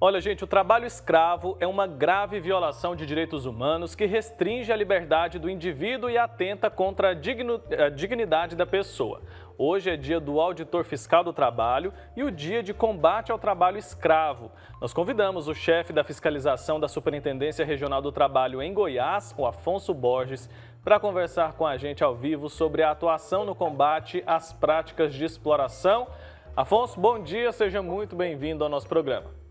Olha, gente, o trabalho escravo é uma grave violação de direitos humanos que restringe a liberdade do indivíduo e atenta contra a dignidade da pessoa. Hoje é dia do Auditor Fiscal do Trabalho e o dia de combate ao trabalho escravo. Nós convidamos o chefe da fiscalização da Superintendência Regional do Trabalho em Goiás, o Afonso Borges, para conversar com a gente ao vivo sobre a atuação no combate às práticas de exploração. Afonso, bom dia, seja muito bem-vindo ao nosso programa.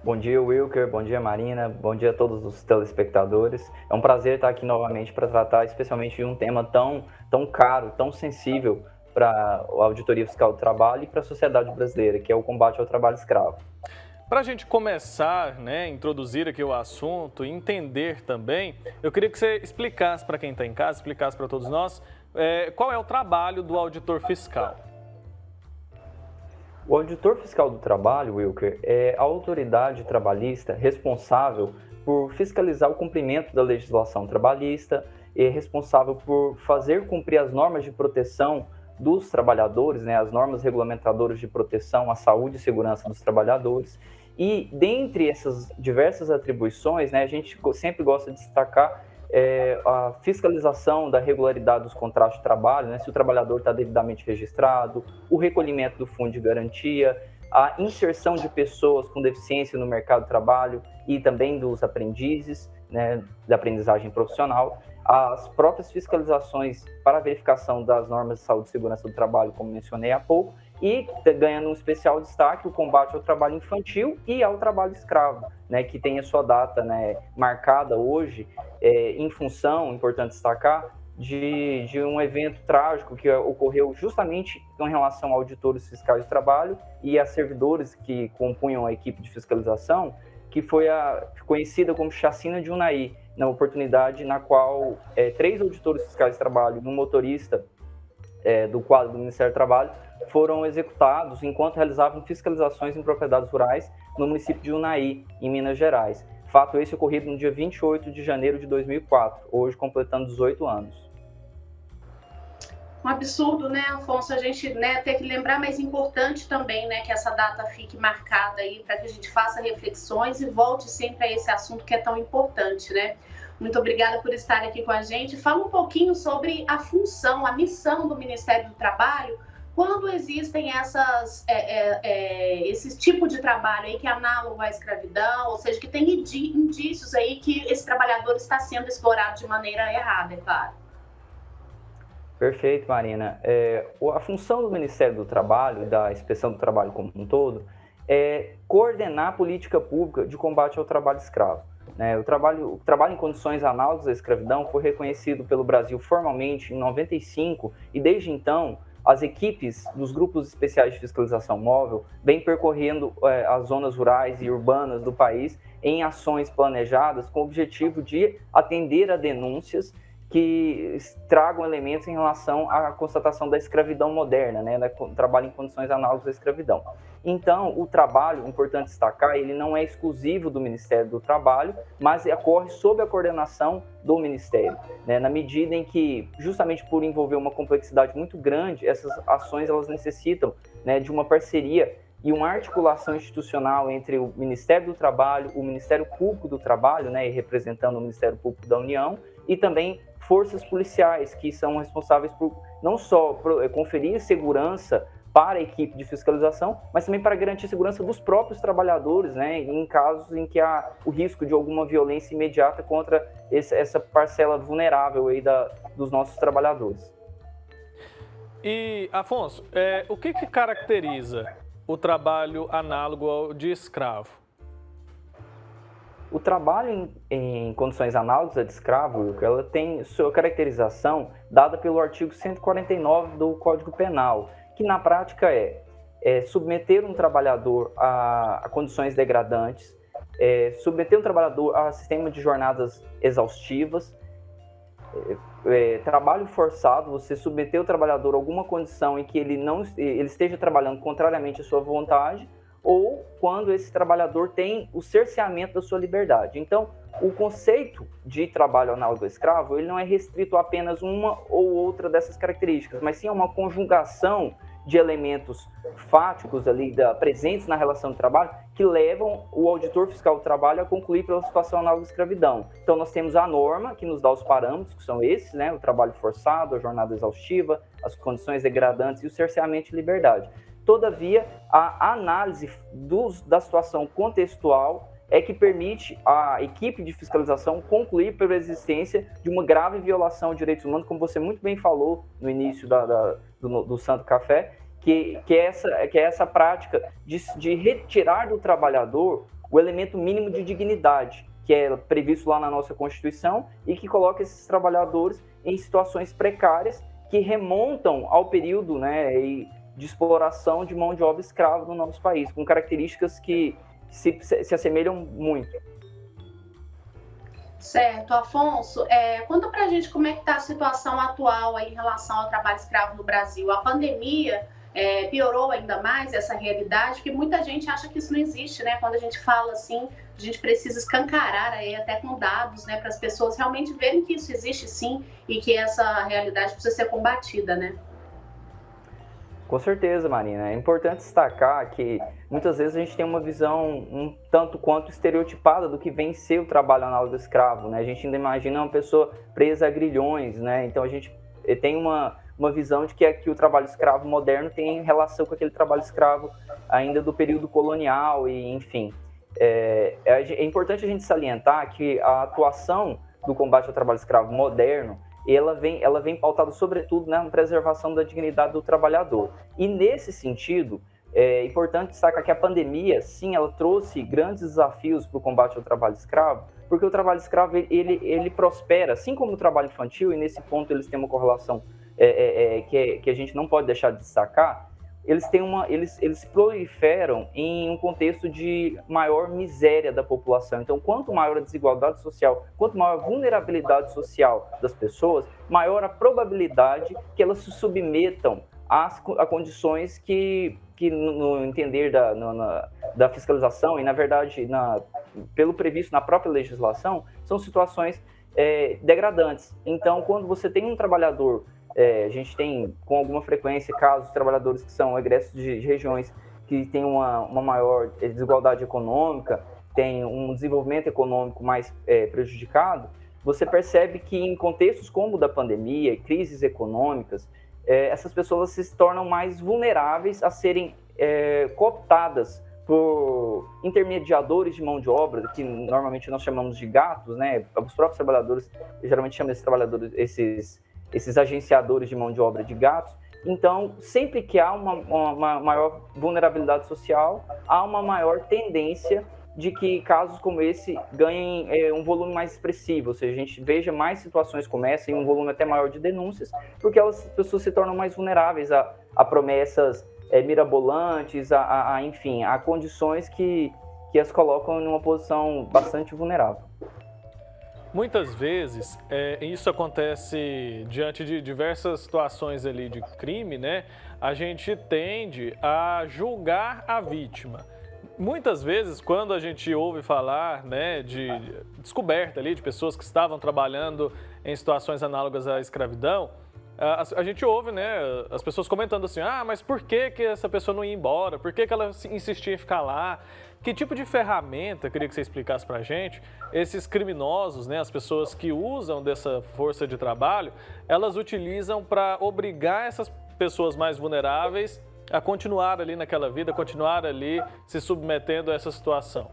Bom dia, Wilker. Bom dia, Marina. Bom dia a todos os telespectadores. É um prazer estar aqui novamente para tratar especialmente de um tema tão caro, tão sensível para a Auditoria Fiscal do Trabalho e para a sociedade brasileira, que é o combate ao trabalho escravo. Para a gente começar, introduzir aqui o assunto e entender também, eu queria que você explicasse para quem está em casa, explicasse para todos nós, qual é o trabalho do auditor fiscal. O Auditor Fiscal do Trabalho, Wilker, é a autoridade trabalhista responsável por fiscalizar o cumprimento da legislação trabalhista e é responsável por fazer cumprir as normas de proteção dos trabalhadores, as normas regulamentadoras de proteção à saúde e segurança dos trabalhadores. E dentre essas diversas atribuições, a gente sempre gosta de destacar a fiscalização da regularidade dos contratos de trabalho, se o trabalhador está devidamente registrado, o recolhimento do fundo de garantia, a inserção de pessoas com deficiência no mercado de trabalho e também dos aprendizes, da aprendizagem profissional, as próprias fiscalizações para a verificação das normas de saúde e segurança do trabalho, como mencionei há pouco, e ganhando um especial destaque o combate ao trabalho infantil e ao trabalho escravo, que tem a sua data marcada hoje em função, importante destacar, de um evento trágico que ocorreu justamente com relação a auditores fiscais de trabalho e a servidores que compunham a equipe de fiscalização, que foi conhecida como Chacina de Unai, na oportunidade na qual 3 auditores fiscais de trabalho e um motorista do quadro do Ministério do Trabalho foram executados enquanto realizavam fiscalizações em propriedades rurais no município de Unai, em Minas Gerais. Fato esse ocorrido no dia 28 de janeiro de 2004, hoje completando 18 anos. Um absurdo, Afonso, a gente ter que lembrar, mas importante também, que essa data fique marcada aí para que a gente faça reflexões e volte sempre a esse assunto que é tão importante, Muito obrigada por estar aqui com a gente. Fala um pouquinho sobre a função, a missão do Ministério do Trabalho quando existem esse tipo de trabalho aí que é análogo à escravidão, ou seja, que tem indícios aí que esse trabalhador está sendo explorado de maneira errada, é claro. Perfeito, Marina. A função do Ministério do Trabalho e da Inspeção do Trabalho como um todo é coordenar a política pública de combate ao trabalho escravo. O trabalho em condições análogas à escravidão foi reconhecido pelo Brasil formalmente em 95 e desde então as equipes dos grupos especiais de fiscalização móvel vêm percorrendo as zonas rurais e urbanas do país em ações planejadas com o objetivo de atender a denúncias que tragam elementos em relação à constatação da escravidão moderna, do trabalho em condições análogas à escravidão. Então, o trabalho, importante destacar, ele não é exclusivo do Ministério do Trabalho, mas ocorre sob a coordenação do Ministério, na medida em que, justamente por envolver uma complexidade muito grande, essas ações elas necessitam de uma parceria e uma articulação institucional entre o Ministério do Trabalho, o Ministério Público do Trabalho, e representando o Ministério Público da União, e também forças policiais, que são responsáveis por não só conferir segurança para a equipe de fiscalização, mas também para garantir a segurança dos próprios trabalhadores, em casos em que há o risco de alguma violência imediata contra essa parcela vulnerável aí dos nossos trabalhadores. E, Afonso, o que caracteriza o trabalho análogo ao de escravo? O trabalho em condições análogas a de escravo, ela tem sua caracterização dada pelo artigo 149 do Código Penal, que na prática é submeter um trabalhador a condições degradantes, submeter um trabalhador a sistema de jornadas exaustivas, trabalho forçado, você submeter o trabalhador a alguma condição em que ele esteja trabalhando contrariamente à sua vontade, ou quando esse trabalhador tem o cerceamento da sua liberdade. Então, o conceito de trabalho análogo ao escravo, ele não é restrito a apenas uma ou outra dessas características, mas sim a uma conjugação de elementos fáticos ali, presentes na relação de trabalho, que levam o auditor fiscal do trabalho a concluir pela situação análoga à escravidão. Então, nós temos a norma, que nos dá os parâmetros, que são esses, né? O trabalho forçado, a jornada exaustiva, as condições degradantes e o cerceamento de liberdade. Todavia, a análise da situação contextual é que permite à equipe de fiscalização concluir pela existência de uma grave violação de direitos humanos, como você muito bem falou no início do Santo Café, que é essa prática de retirar do trabalhador o elemento mínimo de dignidade, que é previsto lá na nossa Constituição e que coloca esses trabalhadores em situações precárias que remontam ao período, né, de exploração de mão de obra escrava no nosso país, com características que se assemelham muito. Certo. Afonso, conta pra gente como é que está a situação atual aí em relação ao trabalho escravo no Brasil. A pandemia piorou ainda mais essa realidade, porque muita gente acha que isso não existe, né? Quando a gente fala assim, a gente precisa escancarar aí até com dados, né, para as pessoas realmente verem que isso existe sim e que essa realidade precisa ser combatida, né? Com certeza, Marina. É importante destacar que muitas vezes a gente tem uma visão um tanto quanto estereotipada do que vem ser o trabalho análogo escravo, né? A gente ainda imagina uma pessoa presa a grilhões, né? Então a gente tem uma visão de que o trabalho escravo moderno tem relação com aquele trabalho escravo ainda do período colonial e, enfim. É importante a gente salientar que a atuação do combate ao trabalho escravo moderno ela vem pautada sobretudo na preservação da dignidade do trabalhador. E nesse sentido, é importante destacar que a pandemia, sim, ela trouxe grandes desafios para o combate ao trabalho escravo, porque o trabalho escravo ele prospera, assim como o trabalho infantil, e nesse ponto eles têm uma correlação que a gente não pode deixar de destacar. Eles proliferam em um contexto de maior miséria da população. Então, quanto maior a desigualdade social, quanto maior a vulnerabilidade social das pessoas, maior a probabilidade que elas se submetam a condições que no entender da fiscalização e, na verdade, pelo previsto na própria legislação, são situações degradantes. Então, quando você tem um trabalhador, a gente tem com alguma frequência casos de trabalhadores que são egressos de regiões que têm uma maior desigualdade econômica, tem um desenvolvimento econômico mais prejudicado, você percebe que em contextos como o da pandemia, crises econômicas, essas pessoas se tornam mais vulneráveis a serem cooptadas por intermediadores de mão de obra, que normalmente nós chamamos de gatos, né? Os próprios trabalhadores geralmente chamam esses trabalhadores, esses agenciadores de mão de obra de gatos. Então, sempre que há uma maior vulnerabilidade social, há uma maior tendência de que casos como esse ganhem um volume mais expressivo, ou seja, a gente veja mais situações como essa e um volume até maior de denúncias, porque as pessoas se tornam mais vulneráveis a promessas mirabolantes, enfim, a condições que as colocam em uma posição bastante vulnerável. Muitas vezes, isso acontece diante de diversas situações ali de crime, né? A gente tende a julgar a vítima. Muitas vezes, quando a gente ouve falar, né, de descoberta ali de pessoas que estavam trabalhando em situações análogas à escravidão, a gente ouve, né, as pessoas comentando assim, mas por que essa pessoa não ia embora? Por que ela insistia em ficar lá? Que tipo de ferramenta, queria que você explicasse pra gente, esses criminosos, né, as pessoas que usam dessa força de trabalho, elas utilizam para obrigar essas pessoas mais vulneráveis a continuar ali naquela vida, continuar ali se submetendo a essa situação?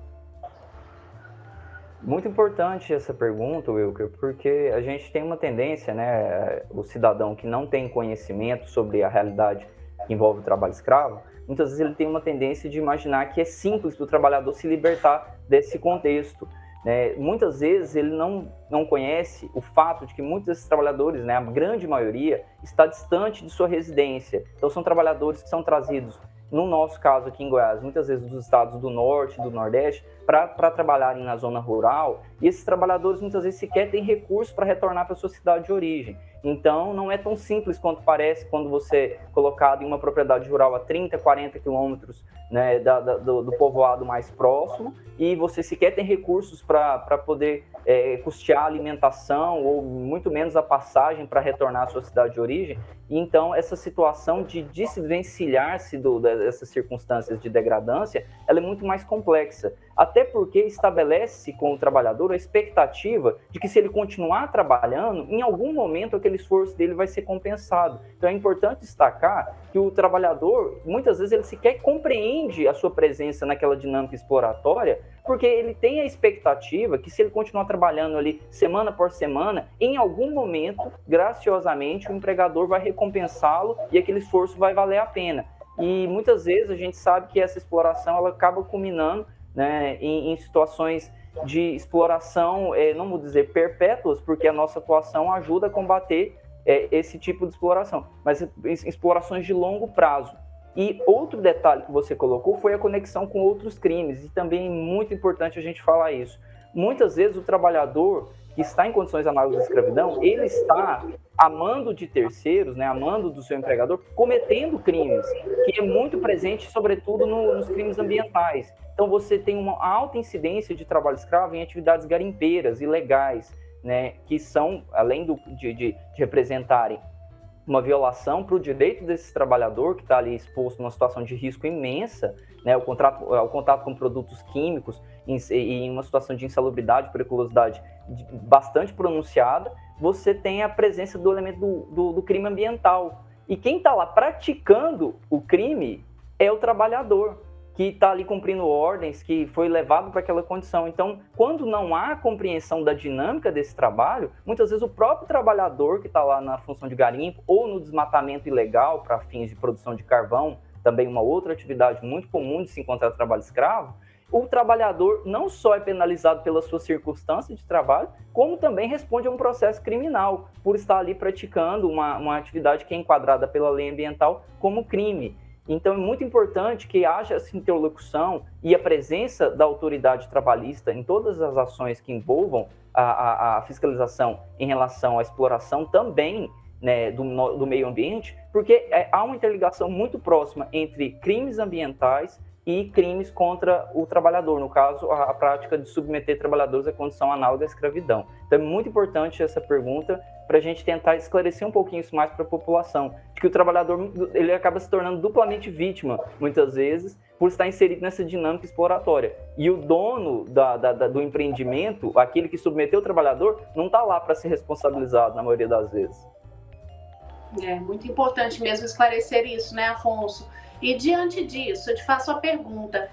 Muito importante essa pergunta, Wilker, porque a gente tem uma tendência, né, o cidadão que não tem conhecimento sobre a realidade que envolve o trabalho escravo, muitas vezes ele tem uma tendência de imaginar que é simples para o trabalhador se libertar desse contexto, né? Muitas vezes ele não conhece o fato de que muitos desses trabalhadores, né, a grande maioria, está distante de sua residência. Então são trabalhadores que são trazidos, no nosso caso aqui em Goiás, muitas vezes dos estados do Norte e do Nordeste, para trabalharem na zona rural, e esses trabalhadores muitas vezes sequer têm recursos para retornar para a sua cidade de origem. Então, não é tão simples quanto parece quando você é colocado em uma propriedade rural a 30, 40 quilômetros, né, do povoado mais próximo, e você sequer tem recursos para poder custear a alimentação ou muito menos a passagem para retornar à sua cidade de origem. E então, essa situação de desvencilhar-se dessas circunstâncias de degradância, ela é muito mais complexa. Até porque estabelece-se com o trabalhador a expectativa de que, se ele continuar trabalhando, em algum momento aquele esforço dele vai ser compensado. Então é importante destacar que o trabalhador, muitas vezes, ele sequer compreende a sua presença naquela dinâmica exploratória, porque ele tem a expectativa que, se ele continuar trabalhando ali semana por semana, em algum momento, graciosamente, o empregador vai recompensá-lo e aquele esforço vai valer a pena. E muitas vezes a gente sabe que essa exploração ela acaba culminando, né, em situações de exploração, não vou dizer perpétuas, porque a nossa atuação ajuda a combater esse tipo de exploração, mas explorações de longo prazo. E outro detalhe que você colocou foi a conexão com outros crimes, e também é muito importante a gente falar isso. Muitas vezes o trabalhador que está em condições análogas à escravidão, ele está amando de terceiros, né, amando do seu empregador, cometendo crimes, que é muito presente, sobretudo, nos crimes ambientais. Então, você tem uma alta incidência de trabalho escravo em atividades garimpeiras, ilegais, né, que são, além de representarem uma violação para o direito desse trabalhador que está ali exposto numa situação de risco imensa, né, o contato com produtos químicos em uma situação de insalubridade, periculosidade bastante pronunciada, você tem a presença do elemento do crime ambiental. E quem está lá praticando o crime é o trabalhador, que está ali cumprindo ordens, que foi levado para aquela condição. Então, quando não há compreensão da dinâmica desse trabalho, muitas vezes o próprio trabalhador que está lá na função de garimpo ou no desmatamento ilegal para fins de produção de carvão, também uma outra atividade muito comum de se encontrar trabalho escravo, o trabalhador não só é penalizado pela sua circunstância de trabalho, como também responde a um processo criminal por estar ali praticando uma atividade que é enquadrada pela lei ambiental como crime. Então, é muito importante que haja essa interlocução e a presença da autoridade trabalhista em todas as ações que envolvam a fiscalização em relação à exploração também, né, do meio ambiente, porque há uma interligação muito próxima entre crimes ambientais e crimes contra o trabalhador, no caso, a prática de submeter trabalhadores à condição análoga à escravidão. Então, é muito importante essa pergunta para a gente tentar esclarecer um pouquinho isso mais para a população, de que o trabalhador ele acaba se tornando duplamente vítima, muitas vezes, por estar inserido nessa dinâmica exploratória. E o dono do empreendimento, aquele que submeteu o trabalhador, não está lá para ser responsabilizado, na maioria das vezes. É muito importante mesmo esclarecer isso, né, Afonso? E diante disso, eu te faço a pergunta,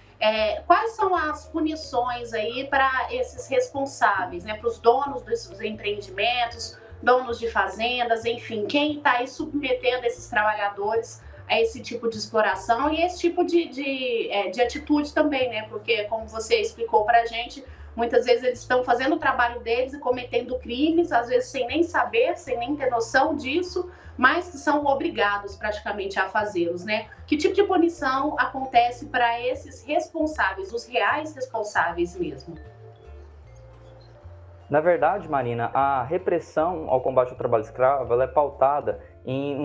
quais são as punições aí para esses responsáveis, né, para os donos dos empreendimentos, donos de fazendas, enfim, quem está aí submetendo esses trabalhadores a esse tipo de exploração e esse tipo de atitude também, né, porque como você explicou para a gente, muitas vezes eles estão fazendo o trabalho deles e cometendo crimes, às vezes sem nem saber, sem nem ter noção disso, mas são obrigados praticamente a fazê-los, né? Que tipo de punição acontece para esses responsáveis, os reais responsáveis mesmo? Na verdade, Marina, a repressão ao combate ao trabalho escravo ela é pautada em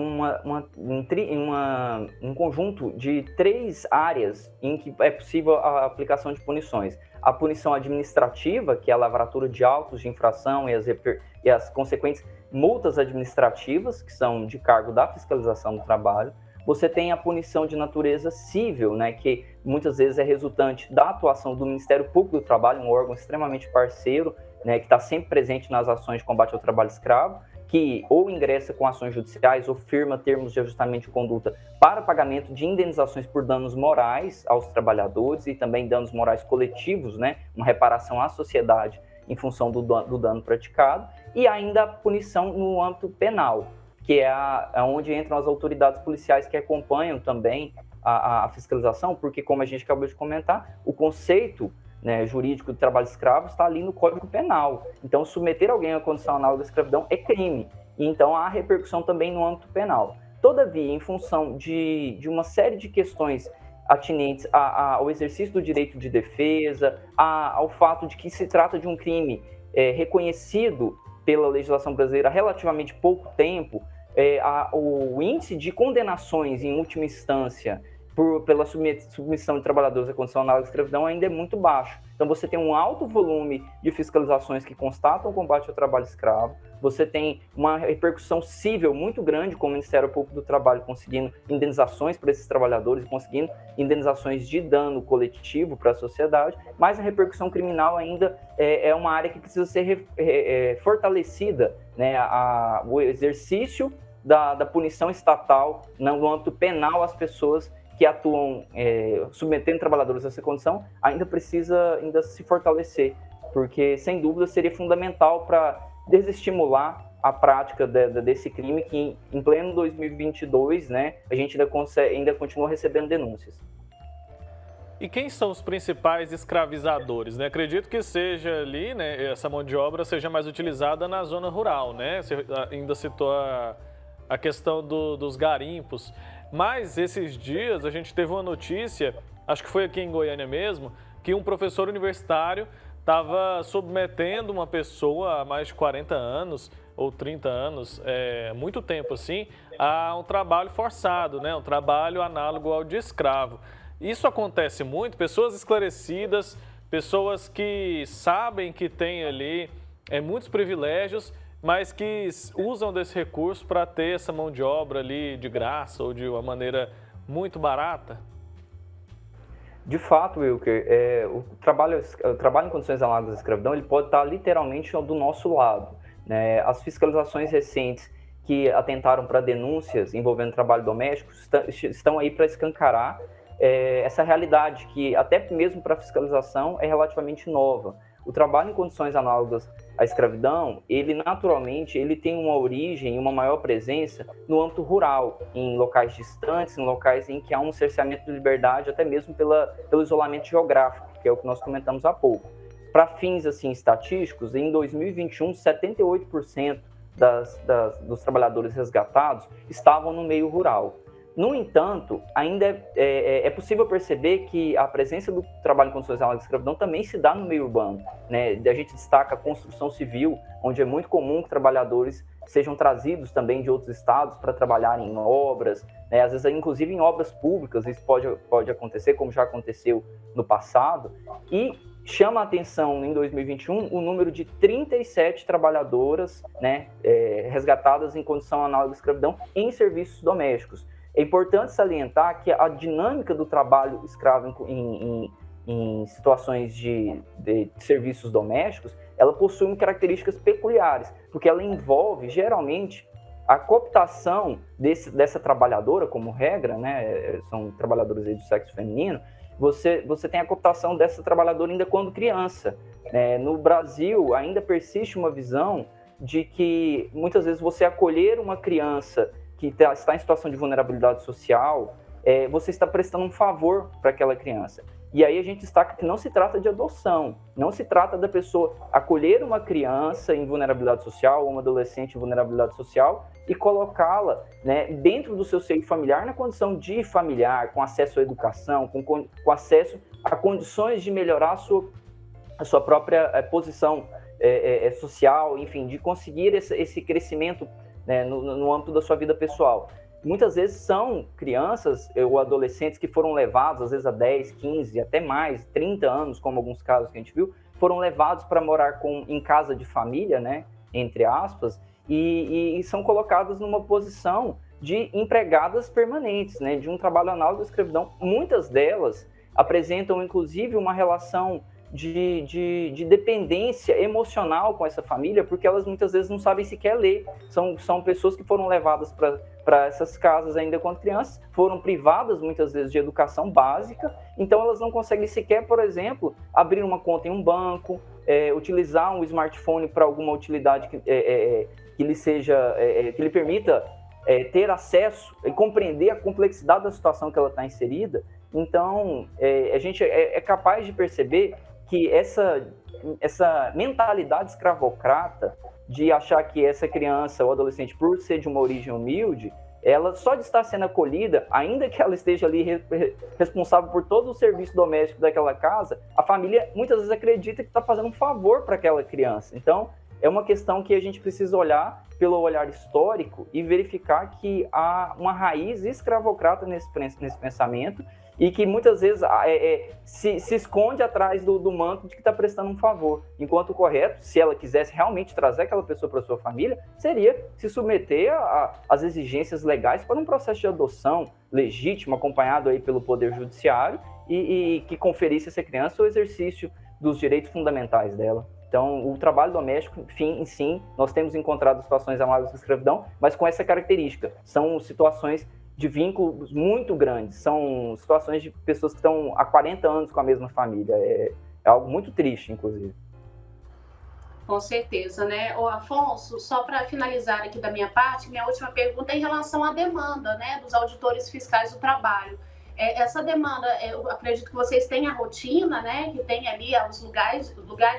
um conjunto de 3 áreas em que é possível a aplicação de punições. A punição administrativa, que é a lavratura de autos de infração e as consequentes multas administrativas, que são de cargo da fiscalização do trabalho. Você tem a punição de natureza civil, né, que muitas vezes é resultante da atuação do Ministério Público do Trabalho, um órgão extremamente parceiro, né, que está sempre presente nas ações de combate ao trabalho escravo, que ou ingressa com ações judiciais ou firma termos de ajustamento de conduta para pagamento de indenizações por danos morais aos trabalhadores e também danos morais coletivos, né, uma reparação à sociedade em função do dano praticado, e ainda a punição no âmbito penal, que é onde entram as autoridades policiais que acompanham também a fiscalização, porque, como a gente acabou de comentar, o conceito, né, jurídico de trabalho escravo está ali no Código Penal. Então, submeter alguém à condição análoga à escravidão é crime. E, então, há repercussão também no âmbito penal. Todavia, em função de uma série de questões atinentes ao exercício do direito de defesa, ao fato de que se trata de um crime reconhecido pela legislação brasileira há relativamente pouco tempo, o índice de condenações em última instância pela submissão de trabalhadores à condição análoga à escravidão ainda é muito baixo. Então você tem um alto volume de fiscalizações que constatam o combate ao trabalho escravo, você tem uma repercussão civil muito grande, com o Ministério Público do Trabalho conseguindo indenizações para esses trabalhadores, conseguindo indenizações de dano coletivo para a sociedade, mas a repercussão criminal ainda é uma área que precisa ser fortalecida, né? O exercício da punição estatal no âmbito penal às pessoas que atuam submetendo trabalhadores a essa condição ainda precisa se fortalecer, porque sem dúvida seria fundamental para desestimular a prática desse crime que em pleno 2022, né, a gente ainda continua recebendo denúncias. E quem são os principais escravizadores, né? Acredito que seja ali, né, essa mão de obra seja mais utilizada na zona rural, né? Você ainda citou a questão dos garimpos. Mas esses dias a gente teve uma notícia, acho que foi aqui em Goiânia mesmo, que um professor universitário estava submetendo uma pessoa há mais de 40 anos ou 30 anos, muito tempo assim, a um trabalho forçado, né? Um trabalho análogo ao de escravo. Isso acontece muito, pessoas esclarecidas, pessoas que sabem que têm ali muitos privilégios, mas que usam desse recurso para ter essa mão de obra ali de graça ou de uma maneira muito barata? De fato, Wilker, o trabalho em condições análogas à escravidão ele pode estar literalmente do nosso lado, né? As fiscalizações recentes que atentaram para denúncias envolvendo trabalho doméstico estão aí para escancarar essa realidade que até mesmo para a fiscalização é relativamente nova. O trabalho em condições análogas à escravidão, ele naturalmente tem uma origem, uma maior presença no âmbito rural, em locais distantes, em locais em que há um cerceamento de liberdade, até mesmo pelo isolamento geográfico, que é o que nós comentamos há pouco. Para fins assim, estatísticos, em 2021, 78% dos trabalhadores resgatados estavam no meio rural. No entanto, ainda é possível perceber que a presença do trabalho em condições análogas à escravidão também se dá no meio urbano, né? A gente destaca a construção civil, onde é muito comum que trabalhadores sejam trazidos também de outros estados para trabalharem em obras, né? Às vezes, inclusive em obras públicas, isso pode acontecer, como já aconteceu no passado, e chama a atenção em 2021 o número de 37 trabalhadoras, né, resgatadas em condição análoga à escravidão em serviços domésticos. É importante salientar que a dinâmica do trabalho escravo em situações de serviços domésticos, ela possui características peculiares, porque ela envolve, geralmente, a cooptação dessa trabalhadora, como regra, né, são trabalhadoras do sexo feminino, você tem a cooptação dessa trabalhadora ainda quando criança. No Brasil, ainda persiste uma visão de que, muitas vezes, você acolher uma criança que está em situação de vulnerabilidade social, você está prestando um favor para aquela criança. E aí a gente destaca que não se trata de adoção, não se trata da pessoa acolher uma criança em vulnerabilidade social, ou uma adolescente em vulnerabilidade social, e colocá-la, né, dentro do seu seio familiar, na condição de familiar, com acesso à educação, com acesso a condições de melhorar a sua própria posição social, enfim, de conseguir esse crescimento, né, no âmbito da sua vida pessoal. Muitas vezes são crianças ou adolescentes que foram levados, às vezes a 10, 15, até mais, 30 anos, como alguns casos que a gente viu, foram levados para morar em casa de família, né, entre aspas, e são colocadas numa posição de empregadas permanentes, né, de um trabalho análogo à escravidão. Muitas delas apresentam, inclusive, uma relação de dependência emocional com essa família, porque elas muitas vezes não sabem sequer ler. São pessoas que foram levadas para essas casas ainda quando crianças, foram privadas muitas vezes de educação básica, então elas não conseguem sequer, por exemplo, abrir uma conta em um banco, utilizar um smartphone para alguma utilidade que lhe permita ter acesso e compreender a complexidade da situação que ela está inserida. Então, a gente é capaz de perceber que essa mentalidade escravocrata de achar que essa criança ou adolescente, por ser de uma origem humilde, ela só de estar sendo acolhida, ainda que ela esteja ali responsável por todo o serviço doméstico daquela casa, a família muitas vezes acredita que está fazendo um favor para aquela criança. Então, é uma questão que a gente precisa olhar pelo olhar histórico e verificar que há uma raiz escravocrata nesse pensamento e que muitas vezes se esconde atrás do manto de que está prestando um favor. Enquanto o correto, se ela quisesse realmente trazer aquela pessoa para sua família, seria se submeter às exigências legais para um processo de adoção legítimo, acompanhado aí pelo Poder Judiciário e que conferisse a essa criança o exercício dos direitos fundamentais dela. Então, o trabalho doméstico, sim, nós temos encontrado situações análogas à escravidão, mas com essa característica. São situações de vínculos muito grandes, são situações de pessoas que estão há 40 anos com a mesma família. É algo muito triste, inclusive. Com certeza, né? Ô, Afonso, só para finalizar aqui da minha parte, minha última pergunta é em relação à demanda, né, dos auditores fiscais do trabalho. Essa demanda, eu acredito que vocês têm a rotina, né, que tem ali os lugares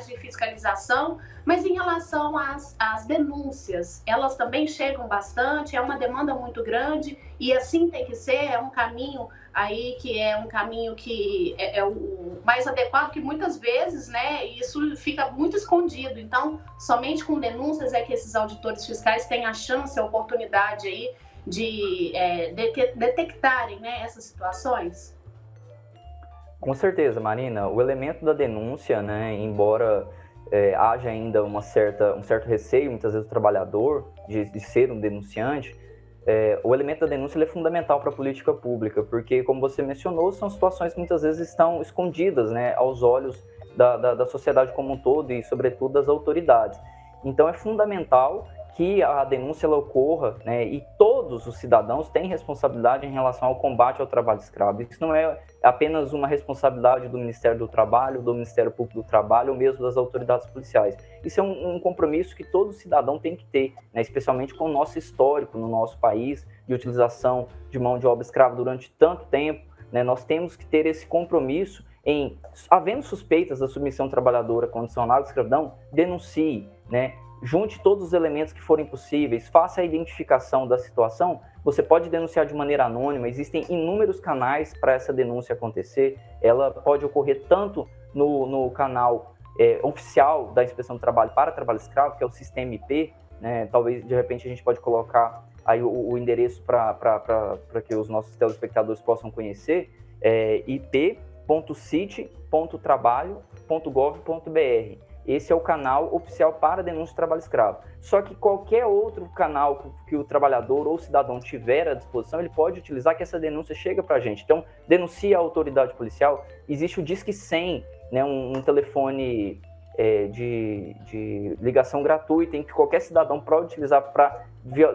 de fiscalização, mas em relação às denúncias, elas também chegam bastante, é uma demanda muito grande e assim tem que ser, é um caminho aí que é um caminho que é o mais adequado, que muitas vezes, né, isso fica muito escondido. Então, somente com denúncias é que esses auditores fiscais têm a chance, a oportunidade aí de detectarem, né, essas situações? Com certeza, Marina. O elemento da denúncia, né, embora haja ainda um certo receio, muitas vezes, do trabalhador de ser um denunciante, o elemento da denúncia ele é fundamental para a política pública, porque, como você mencionou, são situações que muitas vezes estão escondidas, né, aos olhos da sociedade como um todo e, sobretudo, das autoridades. Então, é fundamental que a denúncia ela ocorra, né, e todos os cidadãos têm responsabilidade em relação ao combate ao trabalho escravo. Isso não é apenas uma responsabilidade do Ministério do Trabalho, do Ministério Público do Trabalho ou mesmo das autoridades policiais. Isso é um compromisso que todo cidadão tem que ter, né, especialmente com o nosso histórico no nosso país, de utilização de mão de obra escrava durante tanto tempo, né, nós temos que ter esse compromisso em, havendo suspeitas da submissão trabalhadora condicional à escravidão, denuncie, né, junte todos os elementos que forem possíveis, faça a identificação da situação. Você pode denunciar de maneira anônima, existem inúmeros canais para essa denúncia acontecer. Ela pode ocorrer tanto no canal oficial da Inspeção do Trabalho para Trabalho Escravo, que é o Sistema IP, né? Talvez, de repente, a gente pode colocar aí o endereço para que os nossos telespectadores possam conhecer, ip.cit.trabalho.gov.br. Esse é o canal oficial para denúncia de trabalho escravo. Só que qualquer outro canal que o trabalhador ou o cidadão tiver à disposição, ele pode utilizar que essa denúncia chega para a gente. Então, denuncia a autoridade policial. Existe o Disque 100, né, um telefone de ligação gratuita em que qualquer cidadão pode utilizar para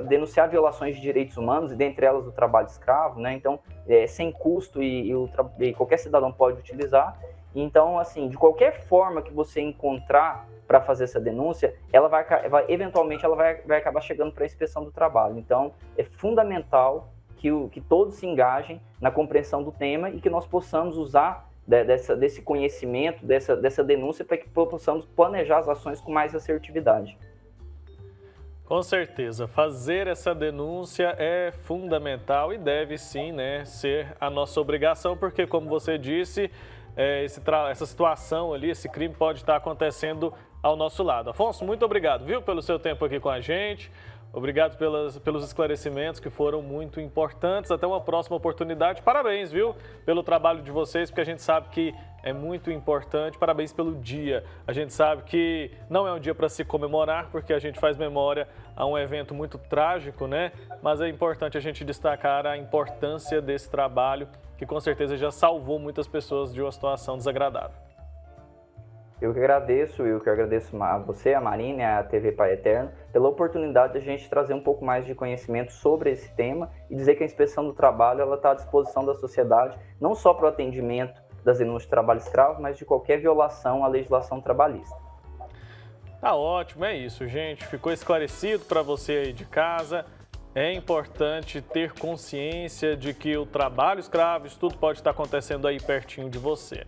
denunciar violações de direitos humanos, e dentre elas o trabalho escravo, né? Então, sem custo e qualquer cidadão pode utilizar. Então, assim, de qualquer forma que você encontrar para fazer essa denúncia, ela eventualmente ela vai acabar chegando para a Inspeção do Trabalho. Então, é fundamental que todos se engajem na compreensão do tema e que nós possamos usar desse conhecimento, dessa denúncia, para que possamos planejar as ações com mais assertividade. Com certeza, fazer essa denúncia é fundamental e deve sim, né, ser a nossa obrigação, porque, como você disse, essa situação ali, esse crime pode estar acontecendo ao nosso lado. Afonso, muito obrigado, viu, pelo seu tempo aqui com a gente. Obrigado pelos esclarecimentos que foram muito importantes. Até uma próxima oportunidade. Parabéns, viu, pelo trabalho de vocês, porque a gente sabe que é muito importante. Parabéns pelo dia. A gente sabe que não é um dia para se comemorar, porque a gente faz memória a um evento muito trágico, né? Mas é importante a gente destacar a importância desse trabalho, que com certeza já salvou muitas pessoas de uma situação desagradável. Eu que agradeço, a você, a Marina e a TV Pai Eterno, pela oportunidade de a gente trazer um pouco mais de conhecimento sobre esse tema e dizer que a Inspeção do Trabalho está à disposição da sociedade, não só para o atendimento das denúncias de trabalho escravo, mas de qualquer violação à legislação trabalhista. Tá ótimo, é isso, gente. Ficou esclarecido para você aí de casa. É importante ter consciência de que o trabalho escravo, isso tudo pode estar acontecendo aí pertinho de você.